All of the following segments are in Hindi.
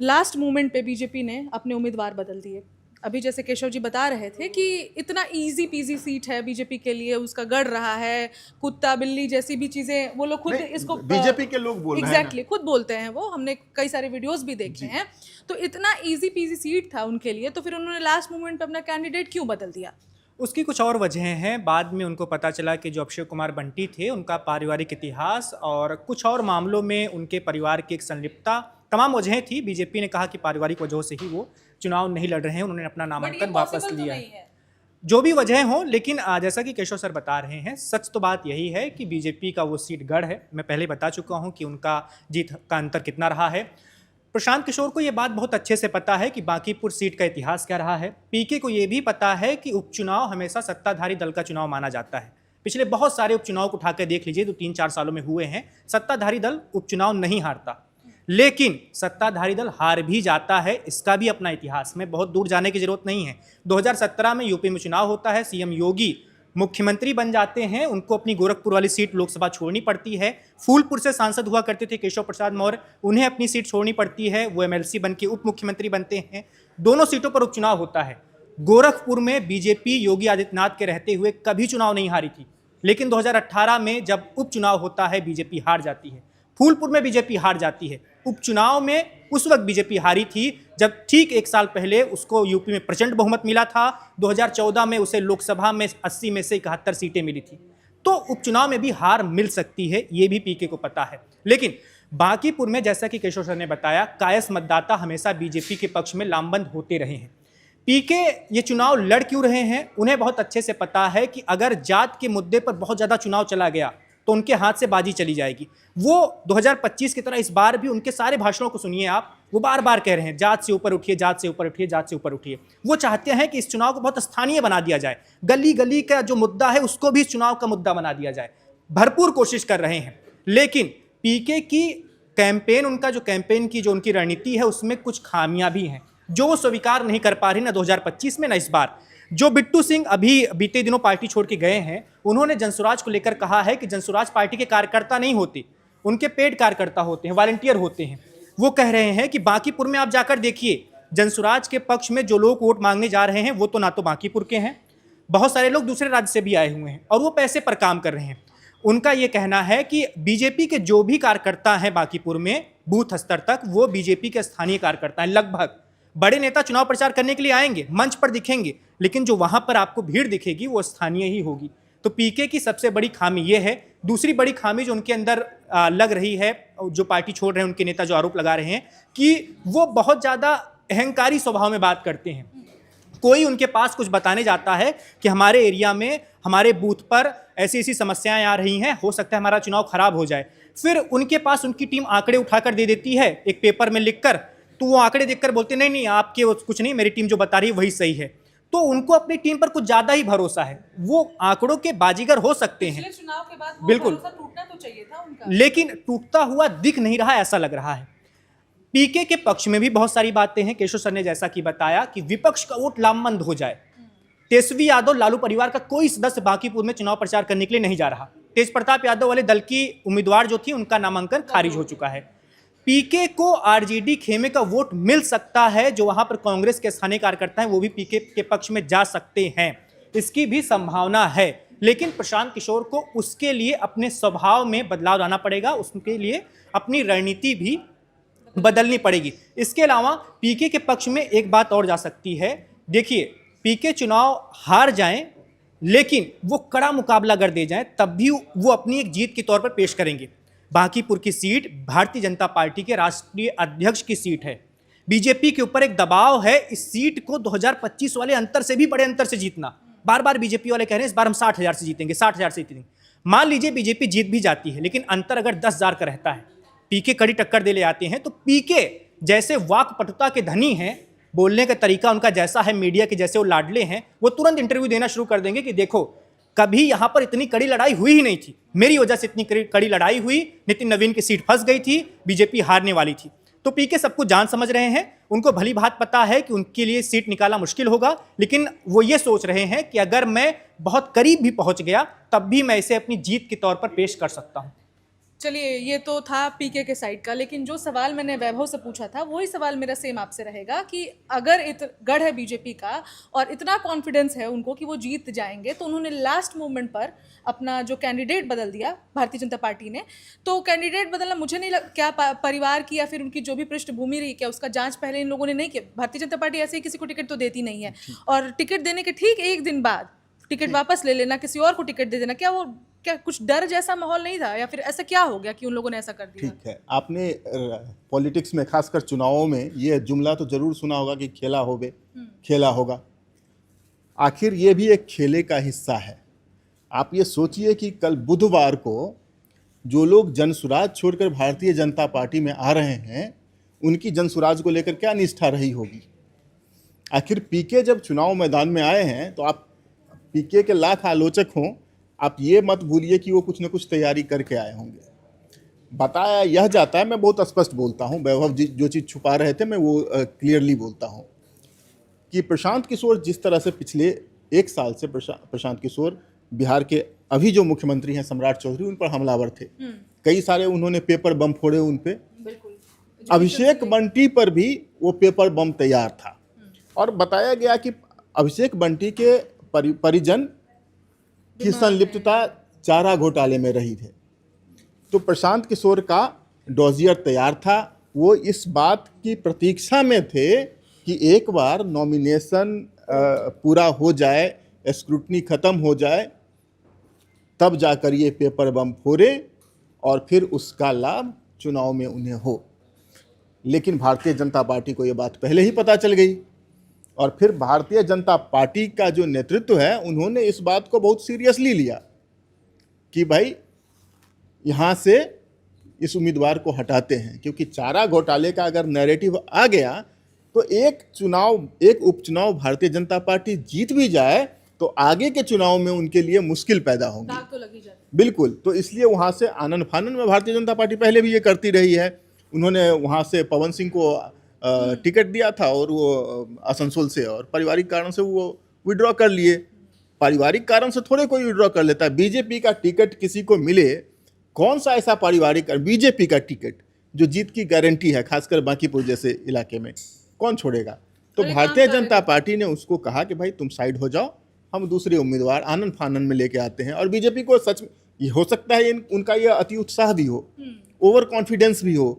लास्ट मोमेंट पे बीजेपी ने अपने उम्मीदवार बदल दिए। अभी जैसे केशव जी बता रहे थे कि इतना इजी पीजी सीट है बीजेपी के लिए, उसका गढ़ रहा है, कुत्ता बिल्ली जैसी भी चीजें वो लोग खुद इसको नहीं, बीजेपी के लोग बोल रहे हैं ना। एग्जैक्टली खुद बोलते हैं, वो हमने कई सारे वीडियोस भी देखे जी। हैं। तो इतना इजी पीजी सीट था उनके लिए, तो फिर उन्होंने लास्ट मोमेंट पे अपना कैंडिडेट क्यों बदल दिया? उसकी कुछ और वजहें हैं। बाद में उनको पता चला कि जो अक्षय कुमार बंटी थे, उनका पारिवारिक इतिहास और कुछ और मामलों में उनके परिवार की एक संलिप्तता, तमाम वजहें थी। बीजेपी ने कहा कि पारिवारिक वजहों से ही वो चुनाव नहीं लड़ रहे हैं, उन्होंने अपना नामांकन वापस लिया है। जो भी वजह हो, लेकिन जैसा कि केशव सर बता रहे हैं, सच तो बात यही है कि बीजेपी का वो सीट गढ़ है। मैं पहले बता चुका हूं कि उनका जीत का अंतर कितना रहा है। प्रशांत किशोर को ये बात बहुत अच्छे से पता है कि बांकीपुर सीट का इतिहास क्या रहा है। पीके को ये भी पता है कि उपचुनाव हमेशा सत्ताधारी दल का चुनाव माना जाता है। पिछले बहुत सारे उपचुनाव को उठाकर देख लीजिए, जो 3-4 सालों में हुए हैं, सत्ताधारी दल उपचुनाव नहीं हारता, लेकिन सत्ताधारी दल हार भी जाता है। इसका भी अपना इतिहास में बहुत दूर जाने की जरूरत नहीं है। 2017 में यूपी में चुनाव होता है, सीएम योगी मुख्यमंत्री बन जाते हैं, उनको अपनी गोरखपुर वाली सीट लोकसभा छोड़नी पड़ती है। फूलपुर से सांसद हुआ करते थे केशव प्रसाद मौर्य, उन्हें अपनी सीट छोड़नी पड़ती है, वो एमएलसी बन के उप मुख्यमंत्री बनते हैं। दोनों सीटों पर उपचुनाव होता है। गोरखपुर में बीजेपी योगी आदित्यनाथ के रहते हुए कभी चुनाव नहीं हारी थी, लेकिन 2018 में जब उपचुनाव होता है बीजेपी हार जाती है। फूलपुर में बीजेपी हार जाती है। उपचुनाव में उस वक्त बीजेपी हारी थी जब ठीक 1 साल पहले उसको यूपी में प्रचंड बहुमत मिला था। 2014 में उसे लोकसभा में 80 में से 71 सीटें मिली थी। तो उपचुनाव में भी हार मिल सकती है, ये भी पीके को पता है। लेकिन बांकीपुर में, जैसा कि केशव सर ने बताया, कायस्थ मतदाता हमेशा बीजेपी के पक्ष में लामबंद होते रहे हैं। पीके ये चुनाव लड़ क्यों रहे हैं, उन्हें बहुत अच्छे से पता है कि अगर जात के मुद्दे पर बहुत ज्यादा चुनाव चला गया तो उनके हाथ से बाजी चली जाएगी। वो 2025 की तरह इस बार भी उनके सारे भाषणों को सुनिए आप, वो बार बार कह रहे हैं जात से ऊपर उठिए, जात से ऊपर उठिए, जात से ऊपर उठिए। वो चाहते हैं कि इस चुनाव को बहुत स्थानीय बना दिया जाए, गली गली का जो मुद्दा है उसको भी इस चुनाव का मुद्दा बना दिया जाए। भरपूर कोशिश कर रहे हैं, लेकिन पीके की कैंपेन, उनका जो कैंपेन की जो उनकी रणनीति है, उसमें कुछ खामियां भी हैं जो वो स्वीकार नहीं कर पा रही, ना 2025 में ना इस बार। जो बिट्टू सिंह अभी बीते दिनों पार्टी छोड़ के गए हैं, उन्होंने जनसुराज को लेकर कहा है कि जनसुराज पार्टी के कार्यकर्ता नहीं होते, उनके पेड कार्यकर्ता होते हैं, वॉलंटियर होते हैं। वो कह रहे हैं कि बांकीपुर में आप जाकर देखिए, जनसुराज के पक्ष में जो लोग वोट मांगने जा रहे हैं वो तो ना तो बांकीपुर के हैं, बहुत सारे लोग दूसरे राज्य से भी आए हुए हैं और वो पैसे पर काम कर रहे हैं। उनका ये कहना है कि बीजेपी के जो भी कार्यकर्ता हैं बांकीपुर में बूथ स्तर तक, वो बीजेपी के स्थानीय कार्यकर्ता हैं। लगभग बड़े नेता चुनाव प्रचार करने के लिए आएंगे, मंच पर दिखेंगे, लेकिन जो वहां पर आपको भीड़ दिखेगी वो स्थानीय ही होगी। तो पीके की सबसे बड़ी खामी ये है। दूसरी बड़ी खामी जो उनके अंदर लग रही है, जो पार्टी छोड़ रहे हैं उनके नेता जो आरोप लगा रहे हैं, कि वो बहुत ज्यादा अहंकारी स्वभाव में बात करते हैं। कोई उनके पास कुछ बताने जाता है कि हमारे एरिया में, हमारे बूथ पर ऐसी ऐसी समस्याएं आ रही हैं, हो सकता है हमारा चुनाव खराब हो जाए, फिर उनके पास उनकी टीम आंकड़े उठाकर दे देती है एक पेपर में लिखकर, तो वो आंकड़े देखकर बोलते नहीं नहीं आपके कुछ नहीं, मेरी टीम जो बता रही है वही सही है। तो उनको अपनी टीम पर कुछ ज्यादा ही भरोसा है। वो आंकड़ों के बाजीगर हो सकते हैं, चुनाव के बाद वो बिल्कुल, भरोसा टूटना तो चाहिए था उनका, लेकिन टूटता हुआ दिख नहीं रहा, ऐसा लग रहा है। पीके के पक्ष में भी बहुत सारी बातें हैं। केशव सर ने जैसा कि बताया कि विपक्ष का वोट लामबंद हो जाए। तेजस्वी यादव लालू परिवार का कोई सदस्य बांकीपुर में चुनाव प्रचार करने के लिए नहीं जा रहा। तेज प्रताप यादव वाले दल की उम्मीदवार जो थी, उनका नामांकन खारिज हो चुका है। पीके को आरजेडी खेमे का वोट मिल सकता है, जो वहां पर कांग्रेस के स्थानीय कार्यकर्ता हैं वो भी पीके के पक्ष में जा सकते हैं, इसकी भी संभावना है। लेकिन प्रशांत किशोर को उसके लिए अपने स्वभाव में बदलाव लाना पड़ेगा, उसके लिए अपनी रणनीति भी बदलनी पड़ेगी। इसके अलावा पीके के पक्ष में एक बात और जा सकती है। देखिए, पीके चुनाव हार जाएं, लेकिन वो कड़ा मुकाबला अगर दे जाएं, तब भी वो अपनी एक जीत के तौर पर पेश करेंगे। बांकीपुर की सीट भारतीय जनता पार्टी के राष्ट्रीय अध्यक्ष की सीट है। बीजेपी के ऊपर एक दबाव है इस सीट को 2025 वाले अंतर से भी बड़े अंतर से जीतना। बार बार बीजेपी वाले कह रहे हैं इस बार हम 60,000 से जीतेंगे, 60,000 से जीतेंगे। मान लीजिए बीजेपी जीत भी जाती है, लेकिन अंतर अगर 10,000 का रहता है, पीके कड़ी टक्कर दे ले आते हैं, तो पीके जैसे वाकपटुता के धनी हैं, बोलने का तरीका उनका जैसा है, मीडिया के जैसे वो लाडले हैं, वो तुरंत इंटरव्यू देना शुरू कर देंगे कि देखो कभी यहां पर इतनी कड़ी लड़ाई हुई ही नहीं थी, मेरी वजह से इतनी कड़ी लड़ाई हुई, नितिन नवीन की सीट फंस गई थी, बीजेपी हारने वाली थी। तो पीके सब कुछ जान समझ रहे हैं, उनको भली बात पता है कि उनके लिए सीट निकालना मुश्किल होगा, लेकिन वो ये सोच रहे हैं कि अगर मैं बहुत करीब भी पहुंच गया तब भी मैं इसे अपनी जीत के तौर पर पेश कर सकता हूं। चलिए, ये तो था पीके के साइड का, लेकिन जो सवाल मैंने वैभव से पूछा था वही सवाल मेरा सेम आपसे रहेगा कि अगर गढ़ है बीजेपी का और इतना कॉन्फिडेंस है उनको कि वो जीत जाएंगे, तो उन्होंने लास्ट मोमेंट पर अपना जो कैंडिडेट बदल दिया भारतीय जनता पार्टी ने। तो कैंडिडेट बदलना मुझे नहीं क्या परिवार की या फिर उनकी जो भी पृष्ठभूमि रही, क्या उसका जांच पहले इन लोगों ने नहीं किया? भारतीय जनता पार्टी ऐसे ही किसी को टिकट तो देती नहीं है, और टिकट देने के ठीक एक दिन बाद टिकट वापस ले लेना, किसी और को टिकट दे देना, क्या कुछ डर जैसा माहौल नहीं था, या फिर ऐसा क्या हो गया कि उन लोगों ने ऐसा कर दिया? ठीक है, आपने पॉलिटिक्स में खासकर चुनावों में ये जुमला तो जरूर सुना होगा कि खेला होगे, खेला होगा। आखिर ये भी एक खेले का हिस्सा है। आप ये सोचिए कि कल बुधवार को जो लोग जनसुराज छोड़कर भारतीय जनता पार्टी में आ रहे हैं, उनकी जनसुराज को लेकर क्या निष्ठा रही होगी। आखिर पीके जब चुनाव मैदान में आए हैं तो आप पीके के लाख आलोचक हों, आप ये मत भूलिए कि वो कुछ न कुछ तैयारी करके आए होंगे। बताया यह जाता है, मैं बहुत स्पष्ट बोलता हूँ, वैभव जी जो चीज़ छुपा रहे थे मैं वो क्लियरली बोलता हूँ, कि प्रशांत किशोर जिस तरह से पिछले एक साल से प्रशांत किशोर बिहार के अभी जो मुख्यमंत्री हैं सम्राट चौधरी, उन पर हमलावर थे। कई सारे उन्होंने पेपर बम फोड़े उन पे। अभिषेक बंटी पर भी वो पेपर बम तैयार था, और बताया गया कि अभिषेक बंटी के परिजन की संलिप्तता चारा घोटाले में रही थे। तो प्रशांत किशोर का डॉजियर तैयार था। वो इस बात की प्रतीक्षा में थे कि एक बार नॉमिनेशन पूरा हो जाए, स्क्रूटनी खत्म हो जाए, तब जाकर ये पेपर बम फोड़े और फिर उसका लाभ चुनाव में उन्हें हो। लेकिन भारतीय जनता पार्टी को ये बात पहले ही पता चल गई, और फिर भारतीय जनता पार्टी का जो नेतृत्व है उन्होंने इस बात को बहुत सीरियसली लिया कि भाई यहाँ से इस उम्मीदवार को हटाते हैं, क्योंकि चारा घोटाले का अगर नैरेटिव आ गया तो एक उपचुनाव भारतीय जनता पार्टी जीत भी जाए तो आगे के चुनाव में उनके लिए मुश्किल पैदा होगी। दाग तो लग ही जाता। बिल्कुल, तो इसलिए वहाँ से आनन फानन में भारतीय जनता पार्टी पहले भी ये करती रही है। उन्होंने वहाँ से पवन सिंह को टिकट दिया था और वो आसनसोल से, और पारिवारिक कारण से वो विड्रॉ कर लिए। पारिवारिक कारण से थोड़े कोई विड्रॉ कर लेता है। बीजेपी का टिकट किसी को मिले, कौन सा ऐसा पारिवारिक, बीजेपी का टिकट जो जीत की गारंटी है, खासकर बांकीपुर जैसे इलाके में, कौन छोड़ेगा? तो भारतीय जनता पार्टी ने उसको कहा कि भाई तुम साइड हो जाओ, हम दूसरे उम्मीदवार आनन फानन में लेके आते हैं। और बीजेपी को सच ये हो सकता है उनका यह अति उत्साह भी हो, ओवर कॉन्फिडेंस भी हो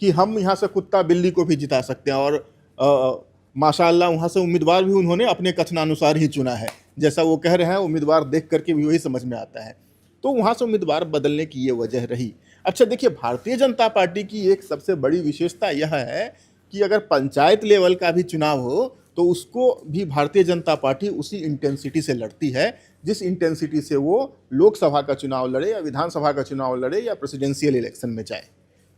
कि हम यहाँ से कुत्ता बिल्ली को भी जिता सकते हैं। और माशाअल्लाह वहाँ से उम्मीदवार भी उन्होंने अपने कथनानुसार ही चुना है, जैसा वो कह रहे हैं उम्मीदवार देख करके भी वही समझ में आता है। तो वहाँ से उम्मीदवार बदलने की ये वजह रही। अच्छा देखिए, भारतीय जनता पार्टी की एक सबसे बड़ी विशेषता यह है कि अगर पंचायत लेवल का भी चुनाव हो तो उसको भी भारतीय जनता पार्टी उसी इंटेंसिटी से लड़ती है जिस इंटेंसिटी से वो लोकसभा का चुनाव लड़े या विधानसभा का चुनाव लड़े या प्रेसिडेंशियल इलेक्शन में जाए।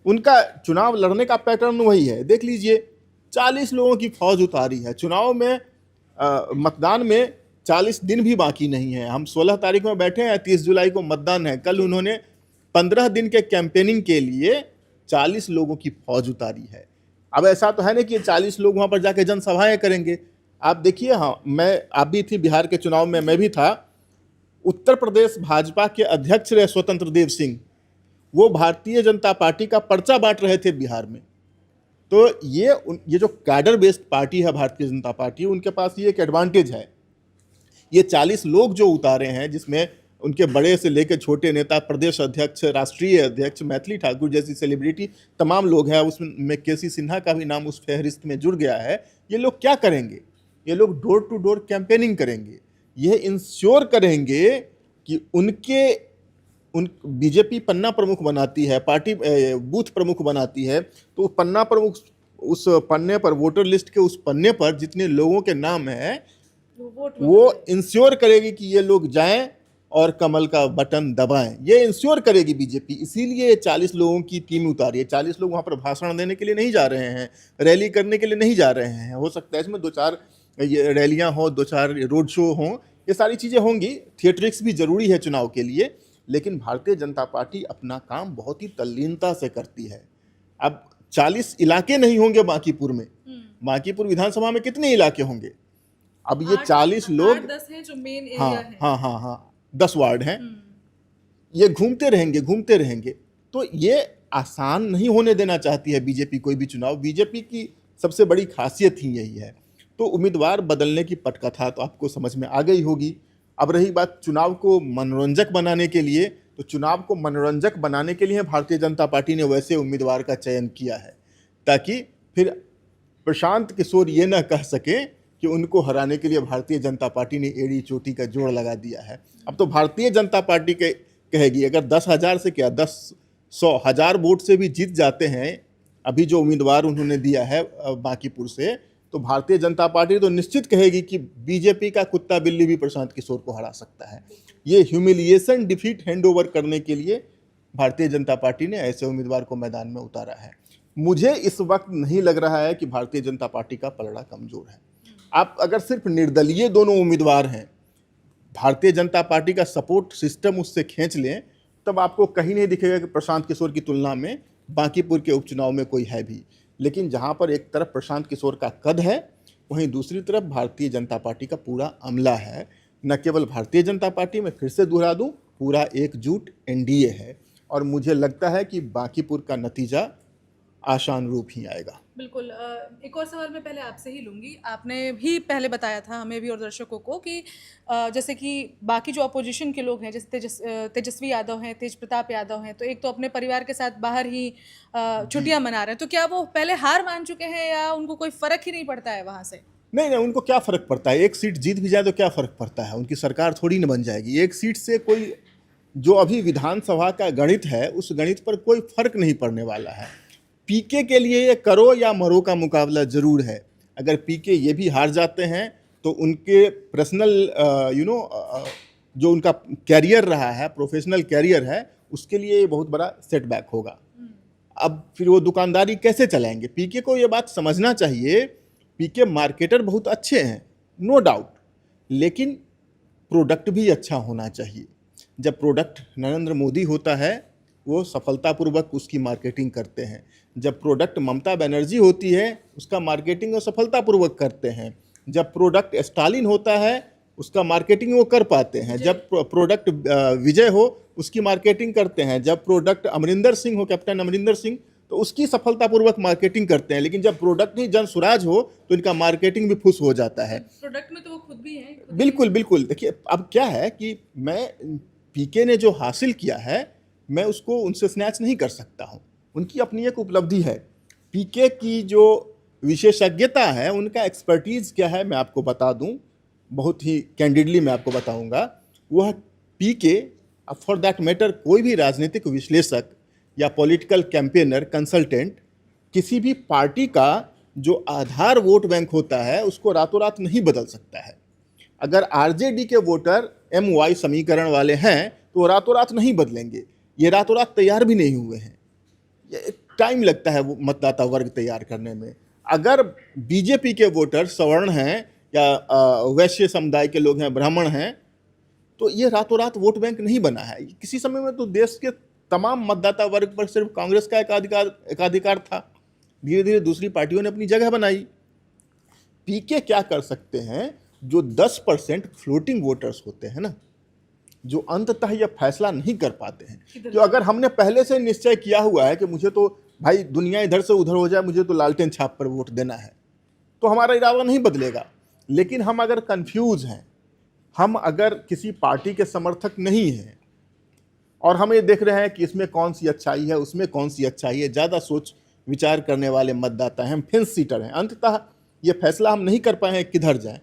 उनका चुनाव लड़ने का पैटर्न वही है। देख लीजिए, 40 लोगों की फौज उतारी है चुनाव में। मतदान में 40 दिन भी बाकी नहीं है। हम 16 तारीख में बैठे हैं, 30 जुलाई को मतदान है। कल उन्होंने 15 दिन के कैंपेनिंग के लिए 40 लोगों की फौज उतारी है। अब ऐसा तो है नहीं कि 40 लोग वहाँ पर जाके जनसभाएं करेंगे। आप देखिए, हाँ, आप भी थी बिहार के चुनाव में, मैं भी था। उत्तर प्रदेश भाजपा के अध्यक्ष रहे स्वतंत्र देव सिंह, वो भारतीय जनता पार्टी का पर्चा बांट रहे थे बिहार में। तो ये जो कैडर बेस्ड पार्टी है भारतीय जनता पार्टी, उनके पास ये एक एडवांटेज है। ये 40 लोग जो उतारे हैं, जिसमें उनके बड़े से लेकर छोटे नेता, प्रदेश अध्यक्ष, राष्ट्रीय अध्यक्ष, मैथिली ठाकुर जैसी सेलिब्रिटी, तमाम लोग हैं। उसमें केसी सिन्हा का भी नाम उस फहरिस्त में जुड़ गया है। ये लोग क्या करेंगे? ये लोग डोर टू डोर कैंपेनिंग करेंगे। ये इंश्योर करेंगे कि बीजेपी पन्ना प्रमुख बनाती है, पार्टी बूथ प्रमुख बनाती है, तो पन्ना प्रमुख, उस पन्ने पर, वोटर लिस्ट के उस पन्ने पर जितने लोगों के नाम हैं, वो इंश्योर करेगी कि ये लोग जाएं और कमल का बटन दबाएं। ये इंश्योर करेगी बीजेपी। इसीलिए 40 लोगों की टीम उतारी है। 40 लोग वहाँ पर भाषण देने के लिए नहीं जा रहे हैं, रैली करने के लिए नहीं जा रहे हैं। हो सकता है इसमें 2-4 रैलियाँ हों, 2-4 रोड शो हों, ये सारी चीज़ें होंगी। थिएट्रिक्स भी जरूरी है चुनाव के लिए, लेकिन भारतीय जनता पार्टी अपना काम बहुत ही तल्लीनता से करती है। अब 40 इलाके नहीं होंगे बांकीपुर में। बांकीपुर विधानसभा में कितने इलाके होंगे? अब ये 40 लोग, 8-10 हैं जो मेन एरिया है। हाँ, 10 वार्ड हैं। ये घूमते रहेंगे। तो ये आसान नहीं होने देना चाहती है बीजेपी कोई भी चुनाव। बीजेपी की सबसे बड़ी खासियत ही यही है। तो उम्मीदवार बदलने की पटकथा तो आपको समझ में आ गई होगी। अब रही बात चुनाव को मनोरंजक बनाने के लिए, तो चुनाव को मनोरंजक बनाने के लिए भारतीय जनता पार्टी ने वैसे उम्मीदवार का चयन किया है ताकि फिर प्रशांत किशोर ये ना कह सके कि उनको हराने के लिए भारतीय जनता पार्टी ने एड़ी चोटी का जोड़ लगा दिया है। अब तो भारतीय जनता पार्टी के कहेगी अगर 10,000 से क्या 10,000 वोट से भी जीत जाते हैं अभी जो उम्मीदवार उन्होंने दिया है बांकीपुर से, तो भारतीय जनता पार्टी तो निश्चित कहेगी कि बीजेपी का कुत्ता बिल्ली भी प्रशांत किशोर को हरा सकता है। ये ह्यूमिलिएशन डिफीट हैंडओवर करने के लिए भारतीय जनता पार्टी ने ऐसे उम्मीदवार को मैदान में उतारा है। मुझे इस वक्त नहीं लग रहा है कि भारतीय जनता पार्टी का पलड़ा कमजोर है। आप अगर सिर्फ निर्दलीय दोनों उम्मीदवार हैं, भारतीय जनता पार्टी का सपोर्ट सिस्टम उससे खींच लें, तब आपको कहीं नहीं दिखेगा कि प्रशांत किशोर की तुलना में बांकीपुर के उपचुनाव में कोई है भी। लेकिन जहां पर एक तरफ प्रशांत किशोर का कद है, वहीं दूसरी तरफ भारतीय जनता पार्टी का पूरा अमला है। न केवल भारतीय जनता पार्टी में, फिर से दोहरा दूं, पूरा एकजुट एनडीए है। और मुझे लगता है कि बांकीपुर का नतीजा आशान रूप ही आएगा। बिल्कुल। एक और सवाल मैं पहले आपसे ही लूँगी। आपने भी पहले बताया था हमें भी और दर्शकों को कि जैसे कि बाकी जो अपोजिशन के लोग हैं, जैसे तेजस्वी यादव हैं, तेज प्रताप यादव हैं, तो एक तो अपने परिवार के साथ बाहर ही छुट्टियां मना रहे हैं, तो क्या वो पहले हार मान चुके हैं या उनको कोई फ़र्क ही नहीं पड़ता है वहाँ से? नहीं, उनको क्या फ़र्क पड़ता है? एक सीट जीत भी जाए तो क्या फ़र्क पड़ता है? उनकी सरकार थोड़ी न बन जाएगी। एक सीट से कोई, जो अभी विधानसभा का गणित है, उस गणित पर कोई फर्क नहीं पड़ने वाला है। पीके के लिए ये करो या मरो का मुकाबला जरूर है। अगर पीके ये भी हार जाते हैं तो उनके पर्सनल जो उनका कैरियर रहा है, प्रोफेशनल कैरियर है, उसके लिए ये बहुत बड़ा सेटबैक होगा। अब फिर वो दुकानदारी कैसे चलाएंगे? पीके को ये बात समझना चाहिए, पीके मार्केटर बहुत अच्छे हैं, नो डाउट, लेकिन प्रोडक्ट भी अच्छा होना चाहिए। जब प्रोडक्ट नरेंद्र मोदी होता है, वो सफलतापूर्वक उसकी मार्केटिंग करते हैं। जब प्रोडक्ट ममता बनर्जी होती है, उसका मार्केटिंग वो सफलतापूर्वक करते हैं। जब प्रोडक्ट स्टालिन होता है, उसका मार्केटिंग वो कर पाते हैं। जब प्रोडक्ट विजय हो, उसकी मार्केटिंग करते हैं। जब प्रोडक्ट अमरिंदर सिंह हो, कैप्टन अमरिंदर सिंह, तो उसकी सफलतापूर्वक मार्केटिंग करते हैं। लेकिन जब प्रोडक्ट ही जन स्वराज हो तो इनका मार्केटिंग भी फुस हो जाता है। प्रोडक्ट में तो वो खुद भी हैं। बिल्कुल। देखिए, अब क्या है कि मैं पीके ने जो हासिल किया है, मैं उसको उनसे स्नैच नहीं कर सकता हूँ। उनकी अपनी एक उपलब्धि है। पीके की जो विशेषज्ञता है, उनका एक्सपर्टीज़ क्या है, मैं आपको बता दूं, बहुत ही कैंडिडली मैं आपको बताऊंगा। वह पीके, फॉर दैट मैटर कोई भी राजनीतिक विश्लेषक या पॉलिटिकल कैंपेनर, कंसल्टेंट, किसी भी पार्टी का जो आधार वोट बैंक होता है उसको रातों रात नहीं बदल सकता है। अगर आरजेडी के वोटर MY समीकरण वाले हैं तो रातों रात नहीं बदलेंगे। ये रातों रात तैयार भी नहीं हुए हैं, टाइम लगता है वो मतदाता वर्ग तैयार करने में। अगर बीजेपी के वोटर सवर्ण हैं या वैश्य समुदाय के लोग हैं, ब्राह्मण हैं, तो ये रातों रात वोट बैंक नहीं बना है। किसी समय में तो देश के तमाम मतदाता वर्ग पर सिर्फ कांग्रेस का एकाधिकार था। धीरे धीरे दूसरी पार्टियों ने अपनी जगह बनाई। पीके क्या कर सकते हैं? जो 10% फ्लोटिंग वोटर्स होते हैं ना, जो अंततः यह फैसला नहीं कर पाते हैं, कि अगर हमने पहले से निश्चय किया हुआ है कि मुझे तो भाई दुनिया इधर से उधर हो जाए, मुझे तो लालटेन छाप पर वोट देना है, तो हमारा इरादा नहीं बदलेगा। लेकिन हम अगर कंफ्यूज हैं, हम अगर किसी पार्टी के समर्थक नहीं हैं और हम ये देख रहे हैं कि इसमें कौन सी अच्छाई है, उसमें कौन सी अच्छाई है, ज़्यादा सोच विचार करने वाले मतदाता हैं, हम फेंस सीटर हैं, अंततः ये फैसला हम नहीं कर पाए हैं किधर जाएं,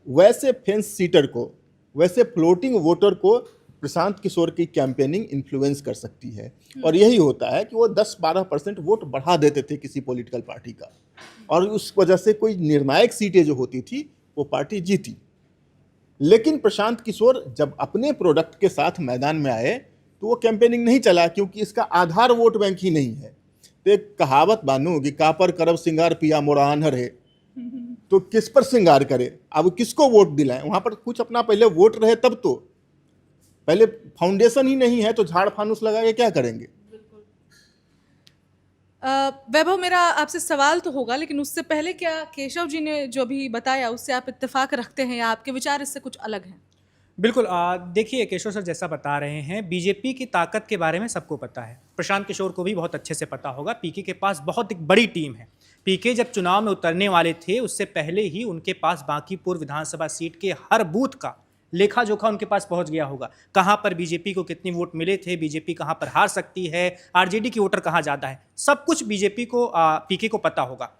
वैसे फेंस सीटर को, वैसे फ्लोटिंग वोटर को प्रशांत किशोर की कैंपेनिंग इन्फ्लुएंस कर सकती है। और यही होता है कि वो 10-12% वोट बढ़ा देते थे किसी पॉलिटिकल पार्टी का, और उस वजह से कोई निर्णायक सीटें जो होती थी वो पार्टी जीती। लेकिन प्रशांत किशोर जब अपने प्रोडक्ट के साथ मैदान में आए तो वो कैंपेनिंग नहीं चला, क्योंकि इसका आधार वोट बैंक ही नहीं है। तो एक कहावत बानू कि कापर करब सिंगार पिया मोरा आन्हर है, तो किस पर श्रृंगार करे, अब किसको वोट दिलाएं? वहां पर कुछ अपना पहले वोट रहे तब तो, पहले फाउंडेशन ही नहीं है तो झाड़ फानुस लगा के क्या करेंगे? वैभव, मेरा आपसे सवाल तो होगा, लेकिन उससे पहले क्या केशव जी ने जो भी बताया उससे आप इत्तेफाक रखते हैं या आपके विचार इससे कुछ अलग हैं? बिल्कुल। देखिए केशव सर जैसा बता रहे हैं, बीजेपी की ताकत के बारे में सबको पता है। प्रशांत किशोर को भी बहुत अच्छे से पता होगा। पीके के पास बहुत एक बड़ी टीम है। पीके जब चुनाव में उतरने वाले थे उससे पहले ही उनके पास बांकीपुर विधानसभा सीट के हर बूथ का लेखा जोखा उनके पास पहुंच गया होगा। कहां पर बीजेपी को कितने वोट मिले थे, बीजेपी कहां पर हार सकती है, आरजेडी की वोटर कहां ज़्यादा है, सब कुछ बीजेपी को पीके को पता होगा।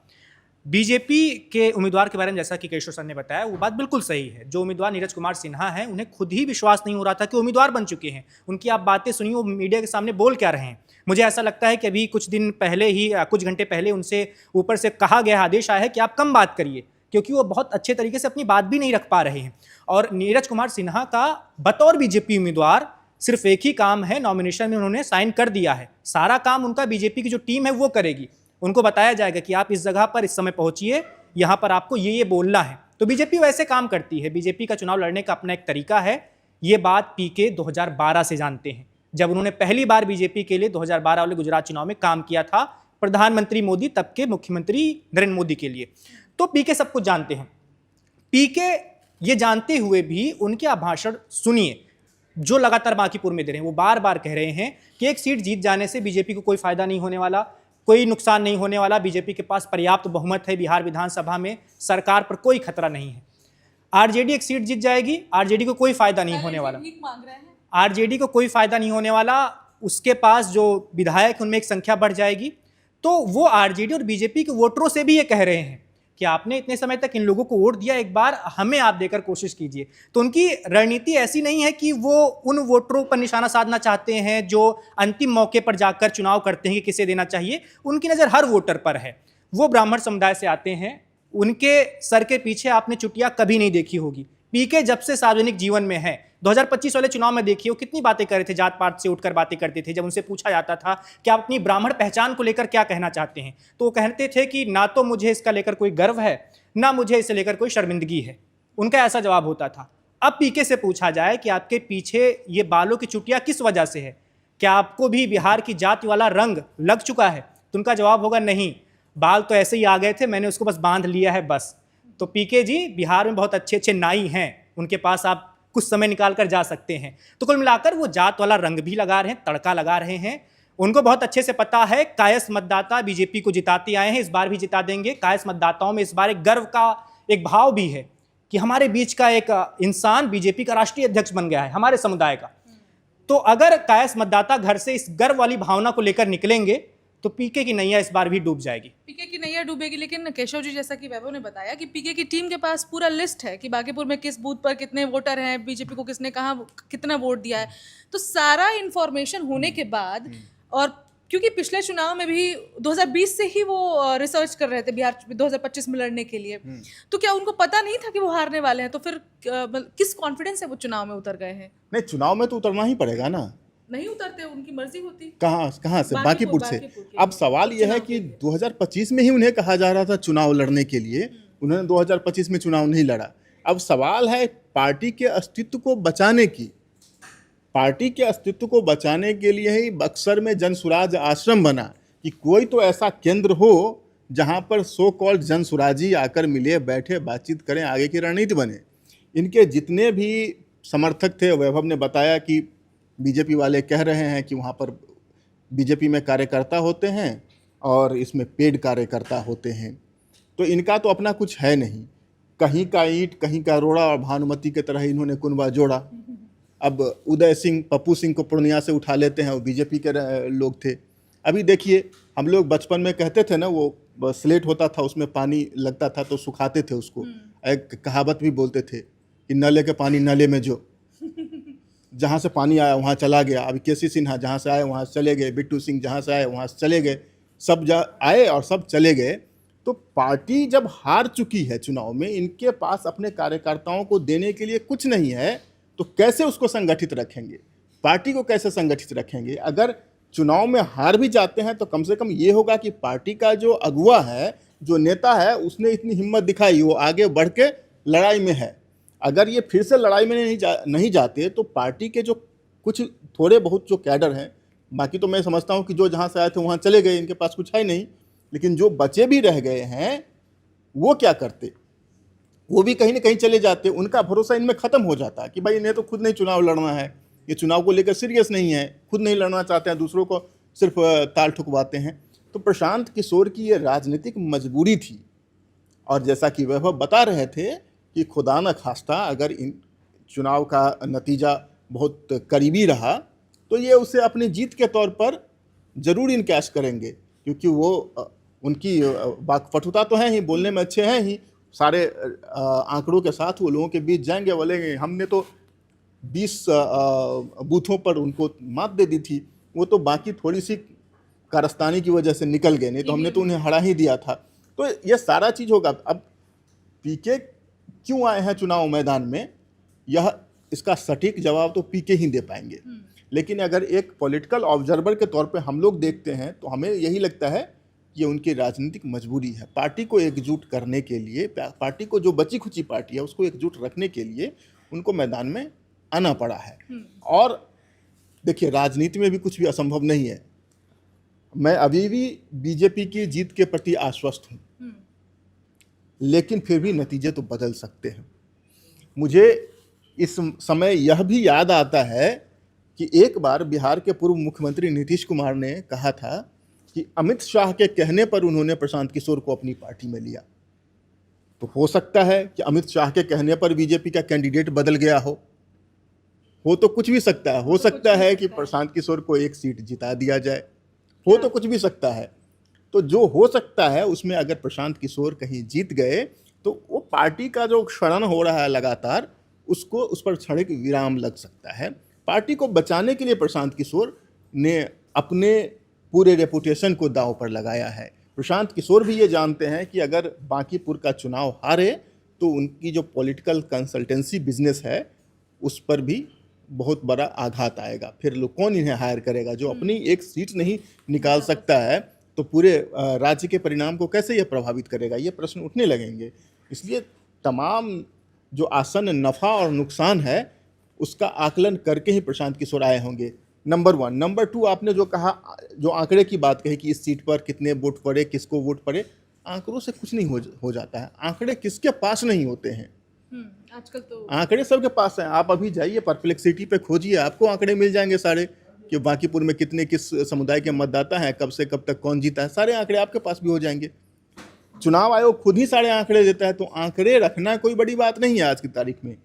बीजेपी के उम्मीदवार के बारे में जैसा कि केशव सर ने बताया, वो बात बिल्कुल सही है। जो उम्मीदवार नीरज कुमार सिन्हा हैं, उन्हें खुद ही विश्वास नहीं हो रहा था कि उम्मीदवार बन चुके हैं। उनकी आप बातें सुनिए, वो मीडिया के सामने बोल क्या रहे हैं। मुझे ऐसा लगता है कि अभी कुछ दिन पहले ही, कुछ घंटे पहले उनसे ऊपर से कहा गया, आदेश आया है कि आप कम बात करिए, क्योंकि वो बहुत अच्छे तरीके से अपनी बात भी नहीं रख पा रहे हैं। और नीरज कुमार सिन्हा का बतौर बीजेपी उम्मीदवार सिर्फ एक ही काम है, नॉमिनेशन में उन्होंने साइन कर दिया है। सारा काम उनका बीजेपी की जो टीम है वो करेगी। उनको बताया जाएगा कि आप इस जगह पर इस समय पहुंचिए, यहाँ पर आपको ये बोलना है। तो बीजेपी वैसे काम करती है। बीजेपी का चुनाव लड़ने का अपना एक तरीका है। ये बात पीके 2012 से जानते हैं, जब उन्होंने पहली बार बीजेपी के लिए 2012 वाले गुजरात चुनाव में काम किया था, प्रधानमंत्री मोदी, तब के मुख्यमंत्री नरेंद्र मोदी के लिए। तो पीके सब कुछ जानते हैं। पीके ये जानते हुए भी उनके आप भाषण सुनिए जो लगातार बांकीपुर में दे रहे हैं। वो बार बार कह रहे हैं कि एक सीट जीत जाने से बीजेपी को कोई फायदा नहीं होने वाला, कोई नुकसान नहीं होने वाला, बीजेपी के पास पर्याप्त बहुमत है बिहार विधानसभा में, सरकार पर कोई खतरा नहीं है। आरजेडी एक सीट जीत जाएगी, आरजेडी को कोई फायदा नहीं होने वाला, आरजेडी को कोई फायदा नहीं होने वाला। उसके पास जो विधायक उनमें एक संख्या बढ़ जाएगी। तो वो आरजेडी और बीजेपी के वोटरों से भी ये कह रहे हैं कि आपने इतने समय तक इन लोगों को वोट दिया, एक बार हमें आप देकर कोशिश कीजिए। तो उनकी रणनीति ऐसी नहीं है कि वो उन वोटरों पर निशाना साधना चाहते हैं जो अंतिम मौके पर जाकर चुनाव करते हैं कि किसे देना चाहिए। उनकी नज़र हर वोटर पर है। वो ब्राह्मण समुदाय से आते हैं, उनके सर के पीछे आपने चुटिया कभी नहीं देखी होगी। पीके जब से सार्वजनिक जीवन में है, 2025 वाले चुनाव में देखिए वो कितनी बातें कर रहे थे, जात पात से उठकर बातें करते थे। जब उनसे पूछा जाता था कि आप अपनी ब्राह्मण पहचान को लेकर क्या कहना चाहते हैं, तो वो कहते थे कि ना तो मुझे इसका लेकर कोई गर्व है, ना मुझे इसे लेकर कोई शर्मिंदगी है। उनका ऐसा जवाब होता था। अब पीके से पूछा जाए कि आपके पीछे ये बालों की चुटिया किस वजह से है, क्या आपको भी बिहार की जाति वाला रंग लग चुका है, तो उनका जवाब होगा नहीं, बाल तो ऐसे ही आ गए थे, मैंने उसको बस बांध लिया है बस। तो पीके जी बिहार में बहुत अच्छे अच्छे नाई हैं, उनके पास आप कुछ समय निकाल कर जा सकते हैं। तो कुल मिलाकर वो जात वाला रंग भी लगा रहे हैं, तड़का लगा रहे हैं। उनको बहुत अच्छे से पता है कायस्थ मतदाता बीजेपी को जिताते आए हैं, इस बार भी जिता देंगे। कायस्थ मतदाताओं में इस बार एक गर्व का एक भाव भी है कि हमारे बीच का एक इंसान बीजेपी का राष्ट्रीय अध्यक्ष बन गया है, हमारे समुदाय का। तो अगर कायस्थ मतदाता घर से इस गर्व वाली भावना को लेकर निकलेंगे तो पीके की नैया इस बार भी डूब जाएगी। पीके की नैया डूबेगी। लेकिन केशव जी, जैसा कि वैभव ने बताया कि पीके की टीम के पास पूरा लिस्ट है कि बांकीपुर में किस बूथ पर कितने वोटर हैं, बीजेपी को किसने कहाँ कितना वोट दिया है। तो सारा इन्फॉर्मेशन होने के बाद, और क्योंकि पिछले चुनाव में भी 2020 से ही वो रिसर्च कर रहे थे बिहार 2025 में लड़ने के लिए, तो क्या उनको पता नहीं था कि वो हारने वाले हैं? तो फिर किस कॉन्फिडेंस से वो चुनाव में उतर गए हैं? नहीं, चुनाव में तो उतरना ही पड़ेगा ना। नहीं उतरते, उनकी मर्जी होती। कहाँ से? बांकीपुर से। अब सवाल यह है कि 2025 में ही उन्हें कहा जा रहा था चुनाव लड़ने के लिए, उन्होंने 2025 में चुनाव नहीं लड़ा। अब सवाल है पार्टी के अस्तित्व को बचाने की। पार्टी के अस्तित्व को बचाने के लिए ही बक्सर में जनसुराज आश्रम बना कि कोई तो ऐसा केंद्र हो जहां पर सो कॉल्ड जनसुराजी आकर मिले, बैठे, बातचीत करें, आगे की रणनीति बने। इनके जितने भी समर्थक थे, वैभव ने बताया कि बीजेपी वाले कह रहे हैं कि वहाँ पर बीजेपी में कार्यकर्ता होते हैं और इसमें पेड कार्यकर्ता होते हैं, तो इनका तो अपना कुछ है नहीं। कहीं का ईंट, कहीं का रोड़ा, और भानुमति की तरह इन्होंने कुनबा जोड़ा। अब उदय सिंह, पप्पू सिंह को पूर्णिया से उठा लेते हैं, वो बीजेपी के लोग थे। अभी देखिए, हम लोग बचपन में कहते थे ना, वो स्लेट होता था, उसमें पानी लगता था तो सुखाते थे उसको। एक कहावत भी बोलते थे कि नले के पानी नले में जो, जहाँ से पानी आया वहाँ चला गया। अभी केसी सिन्हा जहाँ से आए वहाँ से चले गए, बिट्टू सिंह जहाँ से आए वहाँ से चले गए, सब आए और सब चले गए। तो पार्टी जब हार चुकी है चुनाव में, इनके पास अपने कार्यकर्ताओं को देने के लिए कुछ नहीं है, तो कैसे उसको संगठित रखेंगे? पार्टी को कैसे संगठित रखेंगे? अगर चुनाव में हार भी जाते हैं तो कम से कम ये होगा कि पार्टी का जो अगुवा है, जो नेता है, उसने इतनी हिम्मत दिखाई, वो आगे बढ़ के लड़ाई में है। अगर ये फिर से लड़ाई में नहीं जाते तो पार्टी के जो कुछ थोड़े बहुत जो कैडर हैं, बाकी तो मैं समझता हूँ कि जो जहाँ से आए थे वहाँ चले गए, इनके पास कुछ है नहीं, लेकिन जो बचे भी रह गए हैं वो क्या करते? वो भी कहीं ना कहीं चले जाते, उनका भरोसा इनमें खत्म हो जाता कि भाई इन्हें तो खुद नहीं चुनाव लड़ना है, ये चुनाव को लेकर सीरियस नहीं है, खुद नहीं लड़ना चाहते हैं, दूसरों को सिर्फ ताल ठुकवाते हैं। तो प्रशांत किशोर की ये राजनीतिक मजबूरी थी। और जैसा कि वैभव बता रहे थे कि खुदा न खास्ता अगर इन चुनाव का नतीजा बहुत करीबी रहा तो ये उसे अपनी जीत के तौर पर ज़रूर इनकैश करेंगे, क्योंकि वो उनकी वाकपटुता तो है ही, बोलने में अच्छे हैं ही, सारे आंकड़ों के साथ वो लोगों के बीच जाएंगे, बोलेंगे हमने तो 20 बूथों पर उनको मात दे दी थी, वो तो बाकी थोड़ी सी कारस्तानी की वजह से निकल गए, नहीं तो हमने तो उन्हें हरा ही दिया था। तो ये सारा चीज़ होगा। अब पीके क्यों आए हैं चुनाव मैदान में, यह इसका सटीक जवाब तो पीके ही दे पाएंगे। लेकिन अगर एक पॉलिटिकल ऑब्जर्वर के तौर पे हम लोग देखते हैं तो हमें यही लगता है कि उनकी राजनीतिक मजबूरी है। पार्टी को एकजुट करने के लिए, पार्टी को जो बची खुची पार्टी है उसको एकजुट रखने के लिए उनको मैदान में आना पड़ा है। और देखिए, राजनीति में भी कुछ भी असंभव नहीं है। मैं अभी भी बीजेपी की जीत के प्रति आश्वस्त हूँ, लेकिन फिर भी नतीजे तो बदल सकते हैं। मुझे इस समय यह भी याद आता है कि एक बार बिहार के पूर्व मुख्यमंत्री नीतीश कुमार ने कहा था कि अमित शाह के कहने पर उन्होंने प्रशांत किशोर को अपनी पार्टी में लिया। तो हो सकता है कि अमित शाह के कहने पर बीजेपी का कैंडिडेट बदल गया हो तो कुछ भी सकता है। हो सकता है कि प्रशांत किशोर को एक सीट जिता दिया जाए, हो तो कुछ भी सकता है। तो जो हो सकता है उसमें अगर प्रशांत किशोर कहीं जीत गए तो वो पार्टी का जो क्षरण हो रहा है लगातार, उसको उस पर क्षणिक विराम लग सकता है। पार्टी को बचाने के लिए प्रशांत किशोर ने अपने पूरे रेपुटेशन को दांव पर लगाया है। प्रशांत किशोर भी ये जानते हैं कि अगर बांकीपुर का चुनाव हारे तो उनकी जो पॉलिटिकल कंसल्टेंसी बिजनेस है उस पर भी बहुत बड़ा आघात आएगा। फिर लोग कौन इन्हें हायर करेगा? जो अपनी एक सीट नहीं निकाल सकता है तो पूरे राज्य के परिणाम को कैसे यह प्रभावित करेगा? ये प्रश्न उठने लगेंगे। इसलिए तमाम जो आसन नफ़ा और नुकसान है उसका आकलन करके ही प्रशांत किशोर आए होंगे। नंबर 1। नंबर 2, आपने जो कहा, जो आंकड़े की बात कही कि इस सीट पर कितने वोट पड़े, किसको वोट पड़े, आंकड़ों से कुछ नहीं हो जाता है। आंकड़े किसके पास नहीं होते हैं? आजकल तो आंकड़े सबके पास हैं। आप अभी जाइए परप्लेक्सिटी पे खोजिए, आपको आंकड़े मिल जाएंगे सारे कि बांकीपुर में कितने किस समुदाय के मतदाता हैं, कब से कब तक कौन जीता है, सारे आंकड़े आपके पास भी हो जाएंगे। चुनाव आयोग खुद ही सारे आंकड़े देता है। तो आंकड़े रखना कोई बड़ी बात नहीं है आज की तारीख में।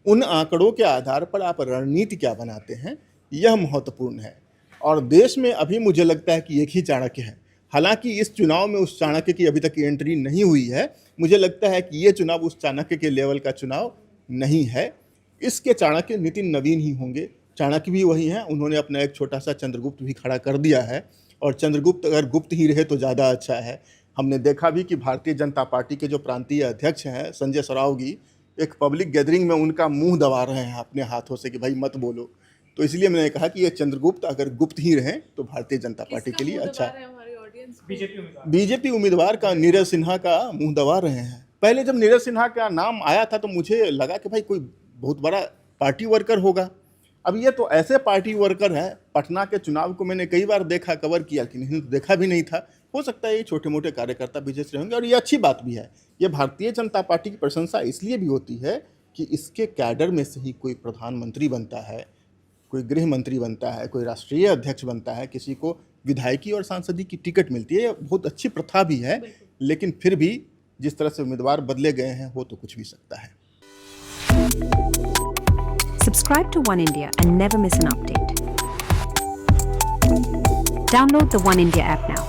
उन आंकड़ों के आधार पर आप रणनीति क्या बनाते हैं, यह महत्वपूर्ण है। और देश में अभी मुझे लगता है कि एक ही चाणक्य है। हालांकि इस चुनाव में उस चाणक्य की अभी तक एंट्री नहीं हुई है। मुझे लगता है कि ये चुनाव उस चाणक्य के लेवल का चुनाव नहीं है। इसके चाणक्य नितिन नवीन ही होंगे। चाणक्य भी वही हैं। उन्होंने अपना एक छोटा सा चंद्रगुप्त भी खड़ा कर दिया है, और चंद्रगुप्त अगर गुप्त ही रहे तो ज़्यादा अच्छा है। हमने देखा भी कि भारतीय जनता पार्टी के जो प्रांतीय अध्यक्ष हैं संजय सरावगी, एक पब्लिक गैदरिंग में उनका मुंह दबा रहे हैं अपने हाथों से कि भाई मत बोलो। तो इसलिए मैंने कहा कि ये चंद्रगुप्त अगर गुप्त ही रहें तो भारतीय जनता पार्टी के लिए अच्छा है। बीजेपी उम्मीदवार का नीरज सिन्हा का मुंह दबा रहे हैं। पहले जब नीरज सिन्हा का नाम आया था तो मुझे लगा कि भाई कोई बहुत बड़ा पार्टी वर्कर होगा। अब ये तो ऐसे पार्टी वर्कर है, पटना के चुनाव को मैंने कई बार देखा, कवर किया, लेकिन देखा भी नहीं था। हो सकता है ये छोटे मोटे कार्यकर्ता बीजेपी से होंगे, और ये अच्छी बात भी है। ये भारतीय जनता पार्टी की प्रशंसा इसलिए भी होती है कि इसके कैडर में से ही कोई प्रधानमंत्री बनता है, कोई गृह मंत्री बनता है, कोई राष्ट्रीय अध्यक्ष बनता है, किसी को विधायकी और सांसदी की टिकट मिलती है। ये बहुत अच्छी प्रथा भी है। लेकिन फिर भी जिस तरह से उम्मीदवार बदले गए हैं, हो तो कुछ भी सकता है। Subscribe to One India and never miss an update. Download the One India app now.